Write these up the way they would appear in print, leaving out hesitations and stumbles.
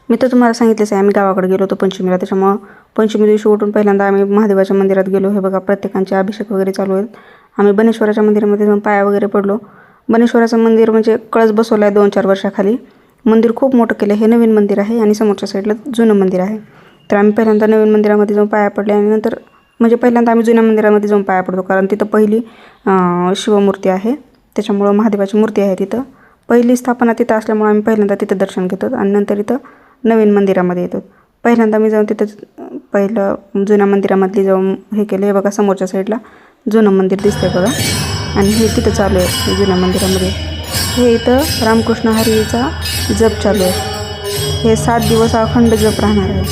मी तर तुम्हाला सांगितलंच आहे, आम्ही गावाकडे गेलो होतो पंचमीला, त्याच्यामुळं पंचमी दिवशी उठून पहिल्यांदा आम्ही महादेवाच्या मंदिरात गेलो. हे बघा प्रत्येकांचे अभिषेक वगैरे चालू आहेत. आम्ही बनेश्वराच्या मंदिरामध्ये जाऊन पाया वगैरे पडलो. बनेश्वराचं मंदिर म्हणजे कळस बसवला आहे 2-4 वर्षाखाली. मंदिर खूप मोठं केलं. हे नवीन मंदिर आहे आणि समोरच्या साईडला जुनं मंदिर आहे. तर आम्ही पहिल्यांदा नवीन मंदिरामध्ये जाऊन पाया पडले आणि नंतर म्हणजे पहिल्यांदा आम्ही जुन्या मंदिरामध्ये जाऊन पाया पडतो, कारण तिथं पहिली शिवमूर्ती आहे, त्याच्यामुळं महादेवाची मूर्ती आहे तिथं. पहिली स्थापना तिथं असल्यामुळे आम्ही पहिल्यांदा तिथं दर्शन घेतो आणि नंतर इथं नवीन मंदिरामध्ये येतो. पहिल्यांदा मी जाऊन तिथं पहिलं जुन्या मंदिरामधली जाऊन हे केलं. हे बघा समोरच्या साईडला जुनं मंदिर दिसतंय बघा, आणि हे तिथं चालू आहे जुन्या मंदिरामध्ये. हे इथं रामकृष्ण हरीचा जप चालू आहे. हे 7 दिवस अखंड जप राहणार आहे.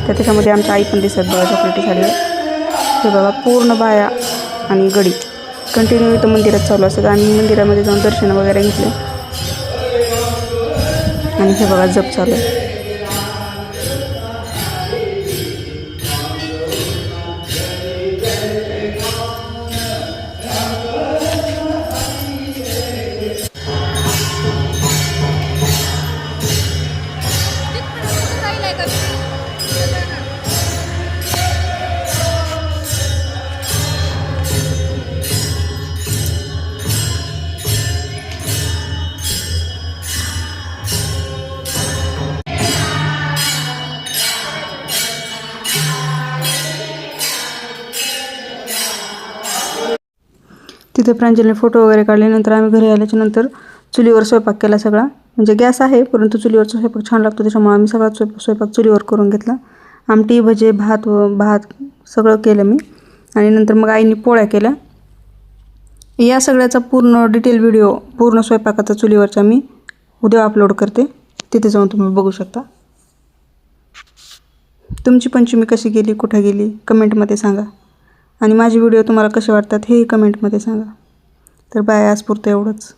तर त्याच्यामध्ये आमच्या आई पण दिसत बघा चॉकलेटी साडीवर. हे बघा पूर्ण बाया आणि गडी कंटिन्यू इथं मंदिरात चालू असतात. आणि मंदिरामध्ये जाऊन दर्शन वगैरे घेतले आणि हे बघा जप चालू आहे. तिथे प्रांजलने फोटो वगैरे काढले. नंतर आम्ही घरी आल्याच्या नंतर चुलीवर स्वयंपाक केला सगळा. म्हणजे गॅस आहे परंतु चुलीवरचा स्वयंपाक छान लागतो, त्याच्यामुळे आम्ही सगळा स्वयंपाक चुलीवर करून घेतला. आमटी, भजे, भात सगळं केलं मी. आणि नंतर मग आईने पोळ्या केल्या. या सगळ्याचा पूर्ण डिटेल व्हिडिओ पूर्ण स्वयंपाकाचा चुलीवरचा मी उद्या अपलोड करते, तिथे जाऊन तुम्ही बघू शकता. तुमची पंचमी कशी गेली, कुठं गेली कमेंटमध्ये सांगा. आणि माझे व्हिडिओ तुम्हाला कसे वाटतात हेही कमेंटमध्ये सांगा. तर बाय, आजपुरतं एवढंच.